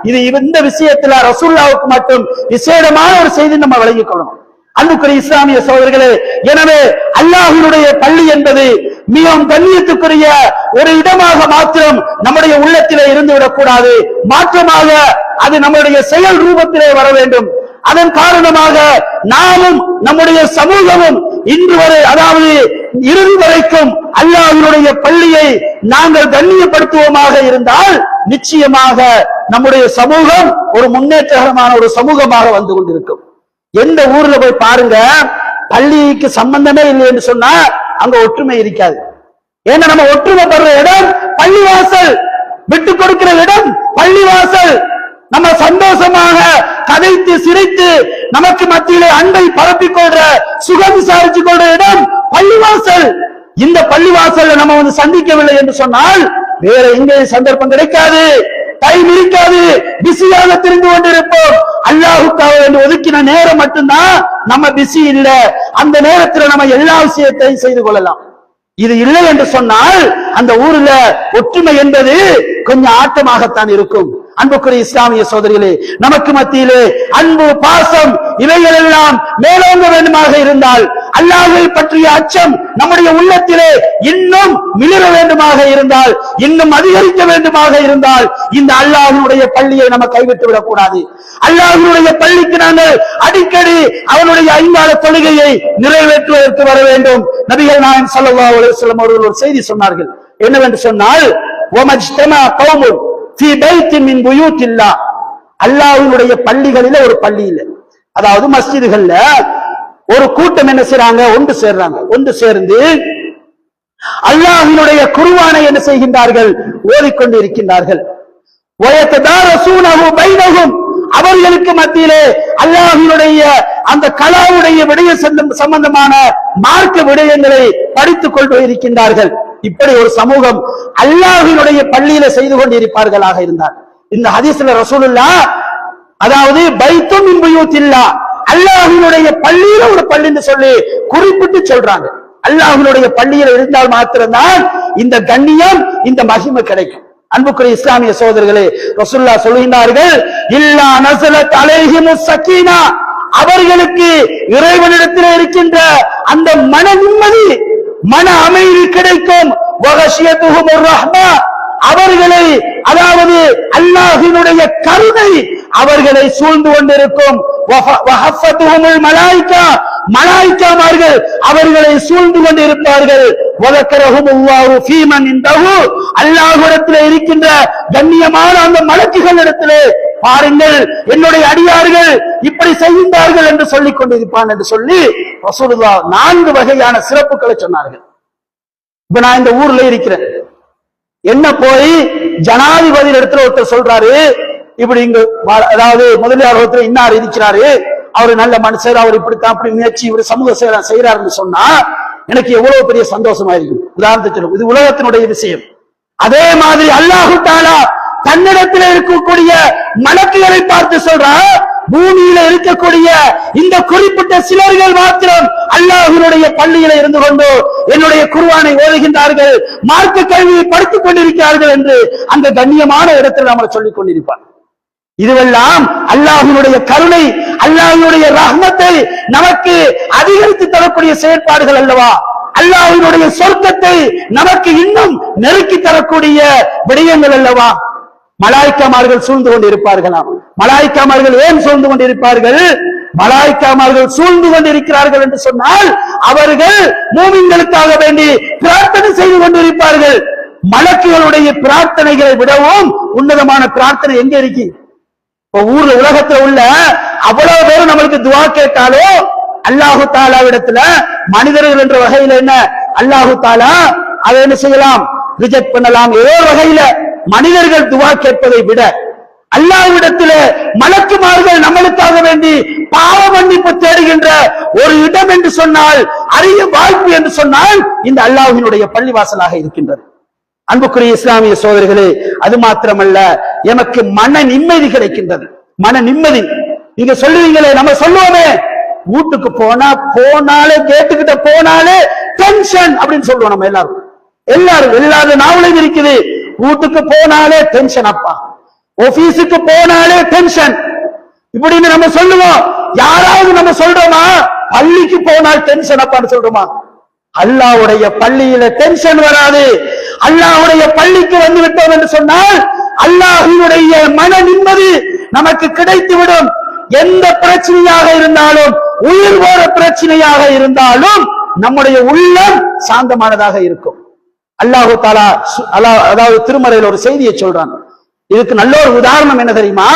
இது இந்த விஷயத்துல ரசூலுல்லாஹ்வுக்கு மட்டும் விசேடமான ஒரு செய்தி நம்ம விளங்கிக் கொள்ளணும். அன்புக்குரிய இஸ்லாமிய சகோதரர்களே, எனவே அல்லாஹ்வினுடைய பள்ளி என்பது மிகவும் கண்ணியத்துக்குரிய ஒரு இடமாக மாத்திரம் நம்முடைய உள்ளத்திலே இருந்து விடக்கூடாது. மாற்றமாக அது நம்முடைய செயல் ரூபத்திலே வர வேண்டும். அதன் காரணமாக நாமும் நம்முடைய சமூகமும் இன்று வரை அதாவது இறுதி வரைக்கும் அல்லாஹ்வினுடைய பள்ளியை நாங்கள் கண்ணியப்படுத்துவோமாக இருந்தால் நிச்சயமாக நம்முடைய சமூகம் ஒரு முன்னேற்றகரமான ஒரு சமூகமாக வந்து கொண்டிருக்கும். எந்த ஊர்ல போய் பாருங்க, பள்ளிக்கு சம்பந்தமே இல்லை என்று சொன்னா அங்க ஒற்றுமை இருக்காது. ஏன்னா நம்ம ஒற்றுமைப்படுற இடம் பள்ளிவாசல், விட்டு கொடுக்கிற இடம் பள்ளிவாசல். நம்ம சந்தோஷமாக கதைத்து சிரித்து நமக்கு மத்தியிலே அன்பை பரப்பிக் கொள்ற சுகம் விசாரிச்சு கொள்ற இடம் பள்ளிவாசல். இந்த பள்ளிவாசல்ல நம்ம வந்து சந்திக்கவில்லை என்று சொன்னால் வேற எங்கேயும் சந்தர்ப்பம் கிடைக்காது, டைம் இருக்காது, பிஸியாக தெரிந்து கொண்டிருப்போம். அல்லாஹ்வுக்காக என்று ஒதுக்கின நேரம் மட்டும்தான் நம்ம பிஸி இல்ல. அந்த நேரத்தில் நம்ம எல்லா விஷயத்தையும் செய்து கொள்ளலாம். இது இல்லை என்று சொன்னால் அந்த ஊர்ல ஒற்றுமை என்பது கொஞ்சம் ஆட்டமாகத்தான் இருக்கும். அன்புக்குரிய இஸ்லாமிய சோதரிகளே, நமக்கு மத்தியிலே அன்பு, பாசம் இவைகள் எல்லாம் மேலோங்க வேண்டுமாக இருந்தால், அல்லாஹ்வை பற்றிய அச்சம் நம்முடைய உள்ளத்திலே இன்னும் மிளிர வேண்டுமாக இருந்தால், இன்னும் அதிகரிக்க வேண்டுமாக இருந்தால், இந்த அல்லாஹ்வுடைய பள்ளியை நம்ம கைவிட்டு விடக்கூடாது. அல்லாஹ்வுடைய பள்ளிக்கு நாங்கள் அடிக்கடி அவனுடைய ஐங்கால தொழுகையை நிறைவேற்றுவதற்கு வர வேண்டும். நபிகள் நாயகம் ஸல்லல்லாஹு அலைஹி வஸல்லம் அவர்கள் ஒரு செய்தி சொன்னார்கள். என்னவென்று சொன்னால், வமஜ்தமா கௌமுன் ஃபீ பைத்தின் மின் புயூத்தில்லாஹ், அல்லாஹ்வுடைய பள்ளிகளில ஒரு பள்ளியில, அதாவது மஸ்ஜிதுகள்ல ஒரு கூட்டம் என்ன செய்றாங்க, ஒன்று சேர்றாங்க. ஒன்று சேர்ந்து அல்லாஹ்வினுடைய குர்ஆனை என்ன செய்கின்றார்கள், ஓதிக்கொண்டு இருக்கின்றார்கள். வயததாரசூனஹு பைனஹும், அவர்களுக்கு மத்தியிலே அல்லாஹ்வினுடைய அந்த கலாவுடைய விடய சம்பந்தமான மார்க்க விடயங்களை படித்துக் கொண்டு இருக்கின்றார்கள். இப்படி ஒரு சமூகம் அல்லாஹ்வினுடைய பள்ளியில செய்து கொண்டிருப்பார்களாக இருந்தார். இந்த ஹதீஸ்ல ரசூலுல்லாஹ், அதாவது பைத்தும் மின் புயூத்தில்லாஹ், அல்லாஹ்வினுடைய பள்ளியில ஒரு பள்ளின்னு சொல்லி குறிப்பிட்டு சொல்றாங்க. அல்லாஹ்வினுடைய பள்ளியில இருந்தால் மாத்திரம்தான் இந்த கண்ணியம், இந்த மகிமை கிடைக்கும். அன்புக்குரிய இஸ்லாமிய சகோதரர்களே, ரசூலுல்லாஹ் சொல்கின்றார்கள், இல்லா நஸலத் அலைஹிமுஸ் ஸகீனா, அவர்களுக்கு இறைவனிடத்தில் இருக்கின்ற அந்த மன நிம்மதி, மன அமைதி கிடைக்கும். வகஷியத்துஹுமுர் ரஹ்மா, அவர்களை, அதாவது அல்லாஹ்வினுடைய கருணை அவர்களை சூழ்ந்து கொண்டிருக்கும். வஹஃபத்துஹுமுல் மலாயிகா, மலாயிகாமார்கள் அவர்களை சூழ்ந்து கொண்டிருப்பார்கள். வதக்கரஹுமுல்லாஹு ஃபீமன் இன்தஹு, அல்லாஹ்விடத்திலே இருக்கின்ற கண்ணியமான அந்த மலக்குகளிடத்திலே, பாருங்கள் என்னுடைய அடியார்கள் இப்படி செய்கின்றார்கள் என்று சொல்லிக் கொண்டிருப்பான் என்று சொல்லி ரசூலுல்லாஹ் 4 வகையான சிறப்புகளை சொன்னார்கள். இப்ப நான் இந்த ஊர்ல இருக்கிறேன், என்ன போய் ஜனாதிபதி இடத்துல ஒருத்தர் சொல்றாரு, இப்படி இங்க, அதாவது முதலியார் ஒருத்தர் இன்னார் இருக்கிறாரு, அவரு நல்ல மனுஷர், அவர் இப்படித்தான் அப்படி முயற்சி, இவர் சமூக சேவை செய்யறாருன்னு சொன்னா எனக்கு எவ்வளவு பெரிய சந்தோஷமா இருக்கும். உதாரணத்துக்கு, இது உலகத்தினுடைய விஷயம். அதே மாதிரி அல்லாஹு தஆலா தன்னிடத்தில் இருக்கக்கூடிய மலக்குகளை பார்த்து சொல்றா, பூமியில இருக்கக்கூடிய இந்த குறிப்பிட்ட சிலர்கள் மாத்திரம் அல்லாஹ்வினுடைய பள்ளியில இருந்து கொண்டு என்னுடைய குர்ஆனை ஓதுகின்றார்கள், மார்க்க கல்வியை படித்துக் கொண்டிருக்கிறார்கள் என்று அந்த கண்ணியமான இடத்தில் நம்ம சொல்லிக் கொண்டிருப்பார். இதுவெல்லாம் அல்லாஹ்வினுடைய கருணை, அல்லாஹ்வினுடைய ரஹ்மத்தை நமக்கு அதிகரித்து தரக்கூடிய செயற்பாடுகள் அல்லவா? அல்லாஹ்வினுடைய சொர்க்கத்தை நமக்கு இன்னும் நெருக்கி தரக்கூடிய விடயங்கள் அல்லவா? மலாய்க்காமார்கள் சூழ்ந்து கொண்டிருப்பார்களாம். மலாய்க்காமார்கள் ஏன் சூழ்ந்து கொண்டிருப்பார்கள்? மலாய்க்காமார்கள் சூழ்ந்து கொண்டிருக்கிறார்கள் என்று சொன்னால் அவர்கள் மூமின்களுக்காக வேண்டி பிரார்த்தனை செய்து கொண்டிருப்பார்கள். மலக்குகளுடைய பிரார்த்தனைகளை விடவும் உன்னதமான பிரார்த்தனை எங்க இருக்கு? ஊர்ல உலகத்துல உள்ள அவ்வளவு பேரும் நம்மளுக்கு துவா கேட்டாலும் அல்லாஹு தாலாவிடத்துல மனிதர்கள் என்ற வகையில என்ன, அல்லாஹு தாலா அதை என்ன செய்யலாம், ரிஜெக்ட் பண்ணலாம். ஏதோ வகையில மனிதர்கள் துவா கேட்பதை விட அல்லாஹ்விடத்துல மலக்குமார்கள் நம்மளுக்காக வேண்டி பாவ மன்னிப்பு தேடுகின்ற ஒரு இடம் என்று சொன்னால், அரிய வாய்ப்பு என்று சொன்னால் இந்த அல்லாஹ்வினுடைய பள்ளிவாசலாக இருக்கின்றது. அன்புக்குரிய இஸ்லாமிய சோதரிகளே, அது மாத்திரமல்ல, எமக்கு மன நிம்மதி கிடைக்கின்றது. மன நிம்மதி. நீங்க சொல்லுவீங்களே, நம்ம சொல்லுவோமே, வீட்டுக்கு போனாலே கேட்டுக்கிட்ட போனாலே டென்ஷன் அப்படின்னு சொல்லுவோம். நம்ம எல்லாரும் நாவலையும் இருக்குது. வீட்டுக்கு போனாலே டென்ஷன் அப்பா, ஆபீஸுக்கு போனாலே டென்ஷன் இப்படின்னு நம்ம சொல்லுவோம். யாராவது நம்ம சொல்றோமா பள்ளிக்கு போனால் டென்ஷன் அப்பான்னு சொல்றோமா? அல்லாஹ்வுடைய பள்ளியில டென்ஷன் வராது. அல்லாஹ்வுடைய பள்ளிக்கு வந்து விட்டோம் என்று சொன்னால் அல்லாஹ்வினுடைய மன நிம்மதி நமக்கு கிடைத்துவிடும். எந்த பிரச்சனையாக இருந்தாலும், உயிர் போற பிரச்சனையாக இருந்தாலும் நம்முடைய உள்ளம் சாந்தமானதாக இருக்கும். அல்லாஹு தஆலா அதாவது திருமறையில் ஒரு செய்தியை சொல்றான். இதுக்கு நல்ல ஒரு உதாரணம் என்ன தெரியுமா?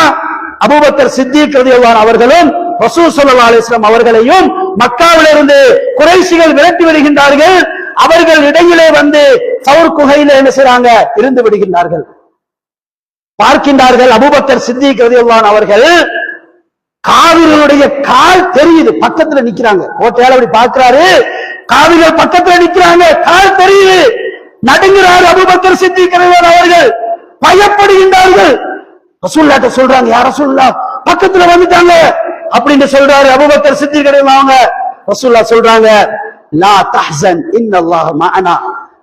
அபூபக்கர் சித்திக் ரலியல்லாஹு அன்ஹு அவர்களும் ரசூல் ஸல்லல்லாஹு அலைஹி வஸல்லம் அவர்களையும் மக்காவிலிருந்து குறைஷிகள் விரட்டி வருகின்றார்கள். அவர்கள் இடையிலே வந்து சௌர் குகையில என்ன செய்றாங்க, இருந்து விடுகின்றார்கள். பார்க்கின்றார்கள் அபூபக்கர் சித்திக் ரலியல்லாஹு அன்ஹு அவர்கள், காவிர்களுடைய கால் தெரியுது, பக்கத்துல நிக்கிறாங்க. கோட்டையால அப்படி பார்க்கிறாரு, காவிர்கள் பக்கத்துல நிக்கிறாங்க, கால் தெரியுது. நடுங்கிறார் அபூபக்கர் சித்திக் ரலியல்லாஹு அன்ஹு அவர்கள், பயப்படுகின்றார்கள். ரசூலுல்லாஹ் சொல்றாங்க, யா ரசூலுல்லாஹ் பக்கத்துல வந்துட்டாங்க அப்படின்னு சொல்றாரு அபூபக்கர் சித்திக் ரலியல்லாஹு அன்ஹு. ரசூலுல்லாஹ் சொல்றாங்க, லா தஹ்சன் இன்னல்லாஹ மஅனா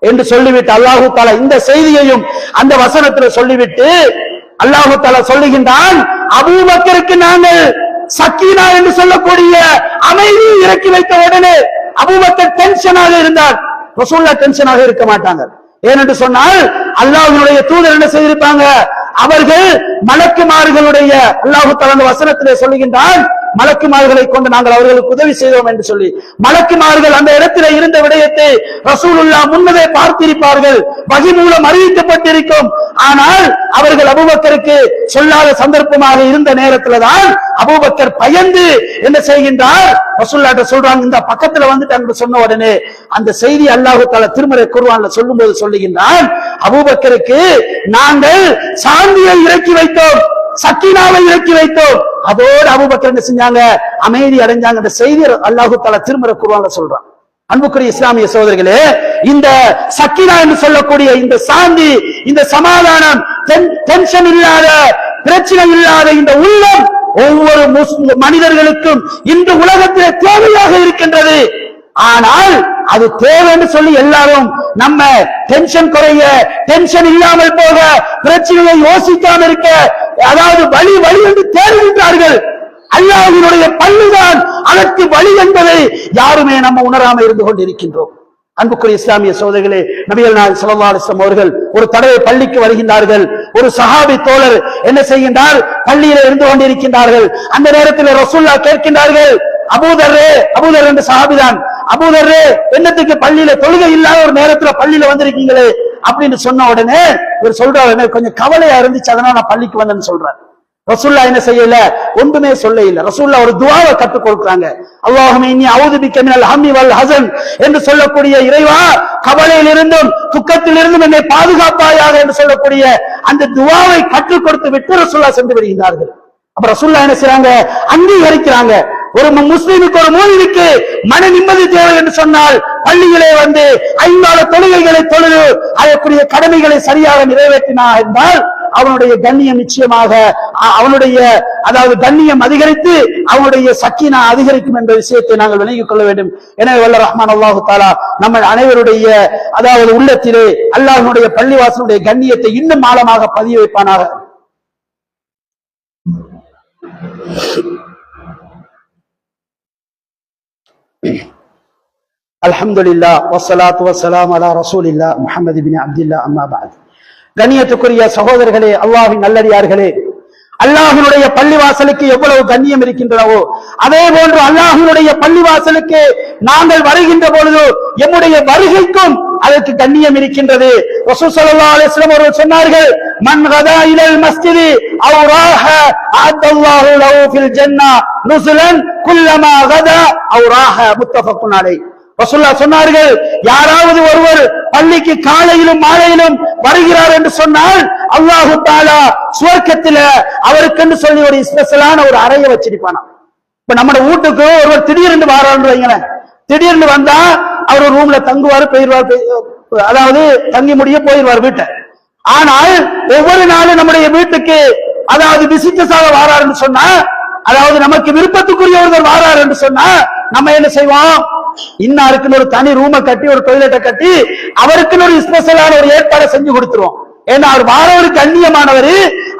என்று சொல்லிவிட்டு அல்லாஹு தஆலா இந்த செய்தியையும் அந்த வசனத்துல சொல்லிவிட்டு அல்லாஹ் தஆலா சொல்லுகின்றான், அபூபக்கருக்கு நாங்கள் சக்கீனா என்று சொல்லக்கூடிய அமைதி இறக்கி வைத்த உடனே அபூபக்கர் டென்ஷனாக இருந்தார். ரசூலுல்லாஹ் டென்ஷனாக இருக்க மாட்டாங்க. ஏனென்று சொன்னால் அல்லாஹ்வுடைய தூதர் என்ன செய்திருப்பாங்க, அவர்கள் மலக்குமார்களுடைய, அல்லாஹ் தஆலா வசனத்திலே சொல்லுகின்றான், மலக்குமார்களை கொண்டு நாங்கள் அவர்களுக்கு உதவி செய்தோம் என்று சொல்லி, மலக்குமார்கள் அந்த இடத்திலே இருந்த விடயத்தை ரசூலுல்லாஹ் முன்னதே பார்த்திருப்பார்கள், வஹி மூலம் அறிவிக்கப்பட்டிருக்கும். ஆனால் அவர்கள் அபூபக்கருக்கு சொல்லாத சந்தர்ப்பமாக இருந்த நேரத்தில் தான் அபூபக்கர் பயந்து என்ன செய்கின்றார், ரசூலுல்லாஹ் சொல்றாங்க, இந்த பக்கத்துல வந்துட்டாங்க சொன்ன உடனே அந்த செய்தி அல்லாஹ் தஆலா திருமறை குர்ஆன்ல சொல்லும்போது சொல்லுகின்றான், அபூபக்கருக்கு நாங்கள் சாந்தியை இறக்கி வைத்தோம், சக்கீனாவை இறக்கி வைத்தோம். அதோடு அபூபக்கர் என்ன செஞ்சாங்க, அமைதி அடைஞ்சாங்க. இந்த செய்தி அல்லாஹ் தஆலா திருமறை குர்ஆன்ல சொல்றான். அன்புக்குரிய இஸ்லாமிய சகோதரர்களே, இந்த சக்கீனா என்று சொல்லக்கூடிய இந்த சாந்தி, இந்த சமாதானம், டென்ஷன் இல்லாத, பிரச்சனை இல்லாத இந்த உள்ளம் ஒவ்வொரு மனிதர்களுக்கும் இந்த உலகத்திலே தேவையாக இருக்கின்றது. ஆனால் அது தேவைன்னு சொல்லி எல்லாரும் நம்ம டென்ஷன் குறைய, டென்ஷன் இல்லாமல் போக, பிரச்சனையை யோசிக்காம இருக்க, அதாவது வழி வழி என்று தேடுகின்றார்கள். அல்லாஹ்வினுடைய பள்ளிதான் அதற்கு வழி என்பதை யாருமே நம்ம உணராமல் இருந்து கொண்டிருக்கின்றோம். அன்புக்குரிய இஸ்லாமிய சகோதரர்களே, நபிகள் நாயகம் ஸல்லல்லாஹு அலைஹி வஸல்லம் அவர்கள் ஒரு தடவை பள்ளிக்கு வருகின்றார்கள். ஒரு சஹாபி தோழர் என்ன செய்கின்றார், பள்ளியில இருந்து கொண்டிருக்கின்றார்கள். அந்த நேரத்தில் ரசூலுல்லாஹ் கேட்கின்றார்கள், அபூதர்ரே, அபூதர் என்ற சஹாபிதான், அபூதர்ரே என்னத்துக்கு பள்ளியில தொழுகை இல்லாத ஒரு நேரத்துல பள்ளியில வந்திருக்கீங்களே அப்படின்னு சொன்ன உடனே இவர் சொல்றாரு, எனக்கு கொஞ்சம் கவலையா இருந்துச்சு, அதனால நான் பள்ளிக்கு வந்தேன்னு சொல்றாரு. ரசூலுல்லாஹ் என்ன செய்யல, ஒன்றுமே சொல்ல இல்ல. ரசூலுல்லாஹ் ஒரு துஆவை கற்றுக் கொடுக்கிறாங்க. அல்லாஹும்ம இன்னி அஊது பிக்க மினல் ஹம்மி வல் ஹஸன் என்று சொல்லக்கூடிய, இறைவா கவலையில் இருந்தும் துக்கத்தில் இருந்தும் என்னை பாதுகாப்பாயாக என்று சொல்லக்கூடிய அந்த துஆவை கற்றுக் கொடுத்து விட்டு ரசூலுல்லாஹ் சென்று விடுகிறார்கள். அப்ப ரசூலுல்லாஹ் என்ன செய்றாங்க, அங்கீகரிக்கிறாங்க. ஒரு முஸ்லிமுக்கு, ஒரு மூமினுக்கு மன நிம்மதி தேவை என்று சொன்னால் பள்ளிகளே வந்து 5 நாள் தொழுகைகளை தொழுது அதற்குரிய கடமைகளை சரியாக நிறைவேற்றினா என்றால் அவனுடைய கண்ணியம் நிச்சயமாக, அவனுடைய அதாவது கண்ணியம் அதிகரித்து அவனுடைய சக்கீனா அதிகரிக்கும் என்ற விஷயத்தை நாங்கள் விளங்கிக் கொள்ள வேண்டும். எனவே வல்ல ரஹ்மான் அல்லாஹு தஆலா நம்ம அனைவருடைய அதாவது உள்ளத்திலே அல்லாஹ்வுடைய பள்ளிவாசலுடைய கண்ணியத்தை இன்னும் ஆழமாக பதிய வைப்பானாக. அல்ஹம்துலில்லாஹ் வஸ்ஸலாத்து வஸ்ஸலாமு அலா ரசூலில்லாஹ் முஹம்மது இப்னு அப்துல்லாஹ், அம்மா பஅத். கண்ணியத்துக்குரிய சகோதரர்களே, அல்லாஹ்வின் நல்லடியார்களே, அல்லாஹ்வுடைய பள்ளிவாசலுக்கு எவ்வளவு கண்ணியம் இருக்கின்றனவோ அதே போன்று அல்லாஹ்வுடைய பள்ளிவாசலுக்கு நாங்கள் வருகின்ற பொழுது எம்முடைய வருகைக்கும் அதற்கு கண்ணியம் இருக்கின்றது. ரசூல் ஸல்லல்லாஹு அலைஹி வஸல்லம் அவர்கள் சொன்னார்கள், மன் கதா இலல் மஸ்ஜிதி அவ் ராஹ அஅத்தல்லாஹு லஹு ஃபில் ஜன்னah நுஸுலன் குல்லமா கதா அவ் ராஹ, முத்தஃபக்குன் அலைஹ். ரசூலுல்லாஹ் சொன்னார்கள், யாராவது ஒருவர் பள்ளிக்கு காலையிலும் மாலையிலும் வருகிறார் என்று சொன்னால் அல்லாஹ் தஆலா சுவர்க்கத்தில அவருக்கு சொல்லி ஒரு ஸ்பெஷலான ஒரு அறையை வச்சிருப்பானா. இப்ப நம்ம வீட்டுக்கு ஒருவர் திடீர்னு வாரான்னு வைங்களேன், திடீர்னு வந்தா அவர் ரூம்ல தங்குவாரு, போயிருவார், அதாவது தங்கி முடிய போயிருவார் வீட்டை. ஆனால் ஒவ்வொரு நாளும் நம்முடைய வீட்டுக்கு அதாவது விசிட்டர்ஸாக வாராருன்னு சொன்னா, அதாவது நமக்கு விருப்பத்துக்குரிய ஒருவர் வாராரு என்று சொன்னா நம்ம என்ன செய்வோம், இன்னாருக்குன்னு ஒரு தனி ரூமை கட்டி ஒரு டொய்லெட்டை கட்டி அவருக்குன்னு ஒரு ஸ்பெஷலான ஒரு ஏற்பாடை செஞ்சு கொடுத்துருவோம். ஏன்னா அவர் வாரவரு கண்ணியமானவர்,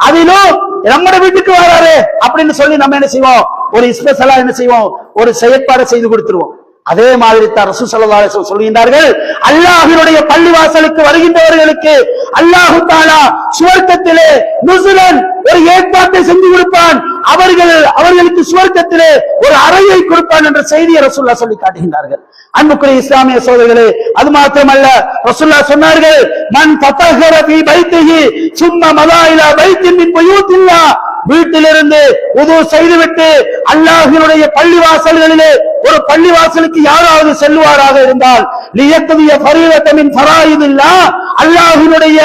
அதிலும் நம்ம வீட்டுக்கு வராரு அப்படின்னு சொல்லி நம்ம என்ன செய்வோம், ஒரு ஸ்பெஷலா என்ன செய்வோம், ஒரு செயற்பாடை செய்து கொடுத்துருவோம். அதே மாதிரி தான் ரசூல் ஸல்லல்லாஹு அலைஹி வஸல்லம் சொல்கின்றார்கள், அல்லாஹ்வினுடைய பள்ளிவாசலுக்கு வருகின்றவர்களுக்கு அல்லாஹ் தஆலா சுவர்க்கத்திலே நுஸுலன் ஒரு ஏற்பாட்டை செஞ்சு கொடுப்பான், அவர்களுக்கு சுவர்க்கத்திலே ஒரு அறையை கொடுப்பான் என்ற செய்தியை ரசூலுல்லாஹ் சொல்லி காட்டுகின்றார்கள். அன்புக்குரிய இஸ்லாமிய சகோதரர்களே, அது மாத்திரமல்ல, ரசூலுல்லாஹ் சொன்னார்கள், மன் தத்தஹர ஃபீ பைத்திஹி சும்ம மதா இலா பைத்தின் மின் புயூத்தில்லாஹ், வீட்டிலிருந்து உது செய்துவிட்டு அல்லாஹ்வினுடைய பள்ளிவாசல்களிலே ஒரு பள்ளிவாசலுக்கு யாராவது செல்வாராக இருந்தால், லியக்திய ஃபரீதத மின் ஃபராயிதில்லாஹ், அல்லாஹ்வினுடைய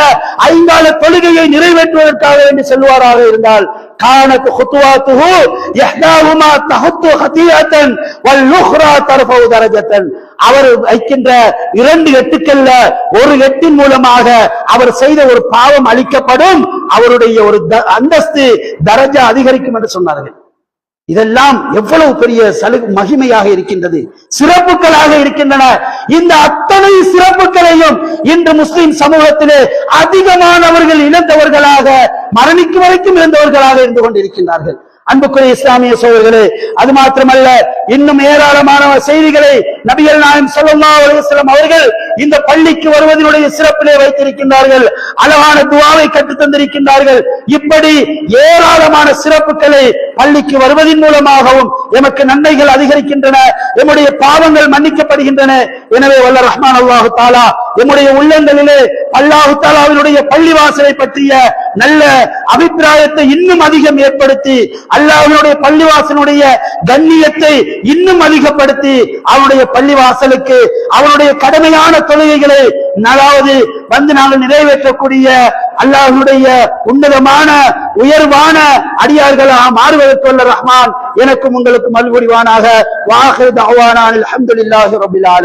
5 கால தொழுகையை நிறைவேற்றுவதற்காக வேண்டி செல்வாராக இருந்தால், கானத் குதுவாத்துஹு இஹ்தாஹுமா தஹத்து ஹதியத்தன் வல் உக்ரா தர்ஃபு தரஜத்தன், அவர் வைக்கின்ற 2 எட்டுக்கல்ல ஒரு எட்டின் மூலமாக அவர் செய்த ஒரு பாவம் அளிக்கப்படும், அவருடைய ஒரு அந்தஸ்து தரஜா அதிகரிக்கும் என்று சொன்னார்கள். இதெல்லாம் எவ்வளவு பெரிய மகிமையாக இருக்கின்றது, சிறப்புகளாக இருக்கின்றன. இந்த அத்தனை சிறப்புகளையும் இன்று முஸ்லிம் சமூகத்திலே அதிகமானவர்கள் இழந்தவர்களாக, மரணிக்கும் வரைக்கும் இழந்தவர்களாக இருந்து கொண்டிருக்கின்றார்கள். அன்புக்குரிய இஸ்லாமிய சோழர்களே, அது மாத்திரமல்ல, இன்னும் ஏராளமான செய்திகளை நபிகள் நாயகம் ஸல்லல்லாஹு அலைஹி வஸல்லம் அவர்கள் இந்த பள்ளிக்கு வருவதனுடைய சிறப்பிலே வைத்திருக்கின்றார்கள். அழகான துஆவை கற்றுத் தந்திருக்கின்றார்கள். இப்படி ஏராளமான சிறப்புகளை பள்ளிக்கு வருவதன் மூலமாகவும் எமக்கு நன்மைகள் அதிகரிக்கின்றன, எம்முடைய பாவங்கள் மன்னிக்கப்படுகின்றன. எனவே வல்ல ரஹ்மான் அல்லாஹு தஆலா எம்முடைய உள்ளங்களிலே அல்லாஹு தஆலாவினுடைய பள்ளிவாசலை பற்றிய நல்ல அபிப்பிராயத்தை இன்னும் அதிகம் ஏற்படுத்தி, அல்லாஹ்வுடைய பள்ளிவாசலுடைய கண்ணியத்தை இன்னும் அதிகப்படுத்தி, அவனுடைய பள்ளிவாசலுக்கு அவனுடைய கடமையான தொழுகைகளை அதாவது வந்து நாங்கள் நிறைவேற்றக்கூடிய அல்லாஹ்வுடைய உன்னதமான உயர்வான அடியார்களாக மாறுவதற்கு வல்ல ரஹ்மான் எனக்கும் உங்களுக்கும் அருள் புரிவானாக. வாஹிரு தஅவானா அல்ஹம்துலில்லாஹி ரப்பில் ஆலமீன்.